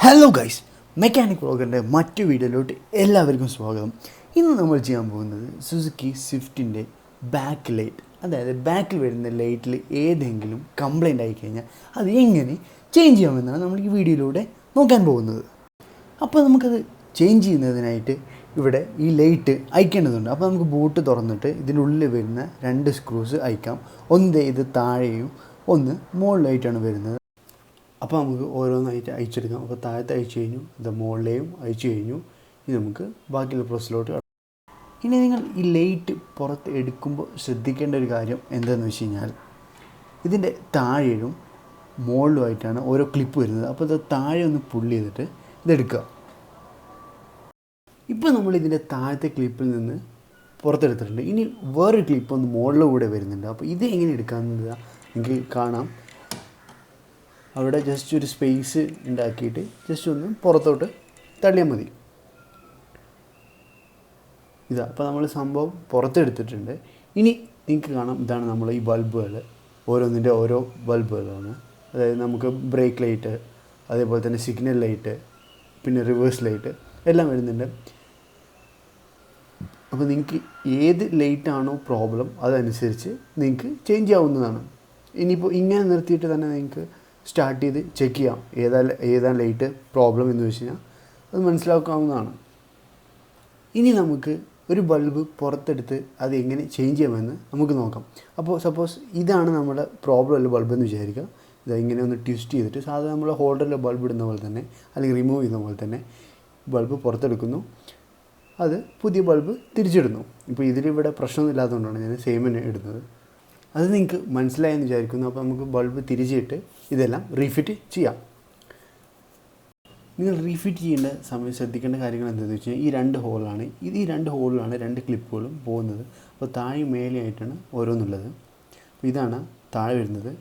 Hello guys, mechanic വ്ളോഗറിൻ്റെ മറ്റു വീഡിയോയിലോട്ട് എല്ലാവർക്കും സ്വാഗതം. ഇന്ന് നമ്മൾ ചെയ്യാൻ പോകുന്നത് സുസുക്കി സ്വിഫ്റ്റിൻ്റെ ബാക്ക് ലൈറ്റ്, അതായത് ബാക്കിൽ വരുന്ന ലൈറ്റിൽ ഏതെങ്കിലും കംപ്ലൈൻ്റ് ആയിക്കഴിഞ്ഞാൽ അത് എങ്ങനെ ചേഞ്ച് ചെയ്യാമെന്നാണ് നമ്മൾ ഈ വീഡിയോയിലൂടെ നോക്കാൻ പോകുന്നത്. അപ്പോൾ നമുക്കത് ചേഞ്ച് ചെയ്യുന്നതിനായിട്ട് ഇവിടെ ഈ ലൈറ്റ് അയക്കേണ്ടതുണ്ട്. അപ്പോൾ നമുക്ക് ബൂട്ട് തുറന്നിട്ട് ഇതിനുള്ളിൽ വരുന്ന രണ്ട് സ്ക്രൂസ് അയക്കാം. ഒന്ന് ഇത് താഴെയും ഒന്ന് മുകളിലായിട്ടാണ് വരുന്നത്. അപ്പോൾ നമുക്ക് ഓരോന്നായിട്ട് അയച്ചെടുക്കാം. അപ്പോൾ താഴത്തെ അയച്ചു കഴിഞ്ഞു, ഇത് മുകളിലെയും അയച്ചു കഴിഞ്ഞു. ഇനി നമുക്ക് ബാക്കിയുള്ള പ്രോസസ്സിലോട്ട് കടക്കാം. ഇനി നിങ്ങൾ ഈ ലൈറ്റ് പുറത്ത് എടുക്കുമ്പോൾ ശ്രദ്ധിക്കേണ്ട ഒരു കാര്യം എന്താണെന്ന് വെച്ച് കഴിഞ്ഞാൽ, ഇതിൻ്റെ താഴെയും മുകളിലുമായിട്ടാണ് ഓരോ ക്ലിപ്പ് വരുന്നത്. അപ്പോൾ ഇത് താഴെ ഒന്ന് പുള്ളി ചെയ്തിട്ട് ഇതെടുക്കുക. ഇപ്പോൾ നമ്മൾ ഇതിൻ്റെ താഴത്തെ ക്ലിപ്പിൽ നിന്ന് പുറത്തെടുത്തിട്ടുണ്ട്. ഇനി വേറൊരു ക്ലിപ്പ് ഒന്ന് മുകളിലൂടെ വരുന്നുണ്ട്. അപ്പോൾ ഇത് എങ്ങനെ എടുക്കാമെന്നത് നിങ്ങൾക്ക് കാണാം. അവിടെ ജസ്റ്റ് ഒരു സ്പേസ് ഉണ്ടാക്കിയിട്ട് ജസ്റ്റ് ഒന്ന് പുറത്തോട്ട് തള്ളിയാൽ മതി. ഇതാ, അപ്പോൾ നമ്മൾ സംഭവം പുറത്തെടുത്തിട്ടുണ്ട്. ഇനി നിങ്ങൾക്ക് കാണാം, ഇതാണ് നമ്മൾ ഈ ബൾബുകൾ, ഓരോന്നിൻ്റെ ഓരോ ബൾബുകളാണ്. അതായത് നമുക്ക് ബ്രേക്ക് ലൈറ്റ്, അതേപോലെ തന്നെ സിഗ്നൽ ലൈറ്റ്, പിന്നെ റിവേഴ്സ് ലൈറ്റ് എല്ലാം വരുന്നുണ്ട്. അപ്പോൾ നിങ്ങൾക്ക് ഏത് ലൈറ്റാണോ പ്രോബ്ലം അതനുസരിച്ച് നിങ്ങൾക്ക് ചേഞ്ച് ചെയ്യാവുന്നതാണ്. ഇനിയിപ്പോൾ ഇങ്ങനെ നിർത്തിയിട്ട് തന്നെ നിങ്ങൾക്ക് സ്റ്റാർട്ട് ചെയ്ത് ചെക്ക് ചെയ്യാം ഏതാണ് ലൈറ്റ് പ്രോബ്ലം എന്ന് വെച്ച് കഴിഞ്ഞാൽ അത് മനസ്സിലാക്കാവുന്നതാണ്. ഇനി നമുക്ക് ഒരു ബൾബ് പുറത്തെടുത്ത് അത് എങ്ങനെ ചേഞ്ച് ചെയ്യാമെന്ന് നമുക്ക് നോക്കാം. അപ്പോൾ സപ്പോസ് ഇതാണ് നമ്മുടെ പ്രോബ്ലം ഉള്ള ബൾബ് എന്ന് വിചാരിക്കുക. ഇത് ഇങ്ങനെ ഒന്ന് ട്വിസ്റ്റ് ചെയ്തിട്ട് സാധാരണ നമ്മൾ ഹോൾഡറിൽ ബൾബ് ഇടുന്ന പോലെ തന്നെ, അല്ലെങ്കിൽ റിമൂവ് ചെയ്യുന്ന പോലെ തന്നെ ബൾബ് പുറത്തെടുക്കുന്നു, അത് പുതിയ ബൾബ് തിരിച്ചിടുന്നു. ഇപ്പോൾ ഇതിലിവിടെ പ്രശ്നമൊന്നുമില്ലാത്തതുകൊണ്ടാണ് ഞാൻ സെയിം തന്നെ ഇടുന്നത്. അത് നിങ്ങൾക്ക് മനസ്സിലായെന്ന് വിചാരിക്കുന്നു. അപ്പോൾ നമുക്ക് ബൾബ് തിരിച്ചിട്ട് ഇതെല്ലാം റീഫിറ്റ് ചെയ്യാം. നിങ്ങൾ റീഫിറ്റ് ചെയ്യേണ്ട സമയം ശ്രദ്ധിക്കേണ്ട കാര്യങ്ങൾ എന്താണെന്ന് വെച്ച് കഴിഞ്ഞാൽ, ഈ രണ്ട് ഹോളാണ്, ഈ രണ്ട് ഹോളിലാണ് രണ്ട് ക്ലിപ്പുകളും പോകുന്നത്. അപ്പോൾ താഴെ മേലെയായിട്ടാണ് ഓരോന്നുള്ളത്. അപ്പോൾ ഇതാണ് താഴെ വരുന്നത്,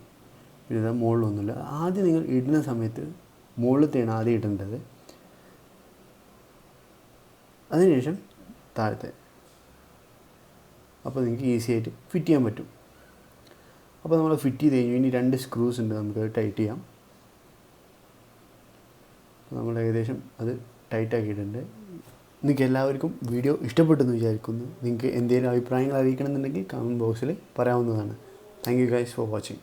പിന്നെ മുകളിലൊന്നുമില്ല. ആദ്യം നിങ്ങൾ ഇടുന്ന സമയത്ത് മുകളിലത്തെയാണ് ആദ്യം ഇടേണ്ടത്, അതിനുശേഷം താഴത്തെ. അപ്പോൾ നിങ്ങൾക്ക് ഈസി ആയിട്ട് ഫിറ്റ് ചെയ്യാൻ പറ്റും. അപ്പോൾ നമ്മൾ ഫിറ്റ് ചെയ്ത് കഴിഞ്ഞു. ഇനി രണ്ട് സ്ക്രൂസ് ഉണ്ട്, നമുക്ക് ടൈറ്റ് ചെയ്യാം. നമ്മൾ ഏകദേശം അത് ടൈറ്റാക്കിയിട്ടുണ്ട്. നിങ്ങൾക്ക് എല്ലാവർക്കും വീഡിയോ ഇഷ്ടപ്പെട്ടെന്ന് വിചാരിക്കുന്നു. നിങ്ങൾക്ക് എന്തെങ്കിലും അഭിപ്രായങ്ങൾ അറിയിക്കണമെന്നുണ്ടെങ്കിൽ കമൻറ്റ് ബോക്സിൽ പറയാവുന്നതാണ്. Thank you guys for watching.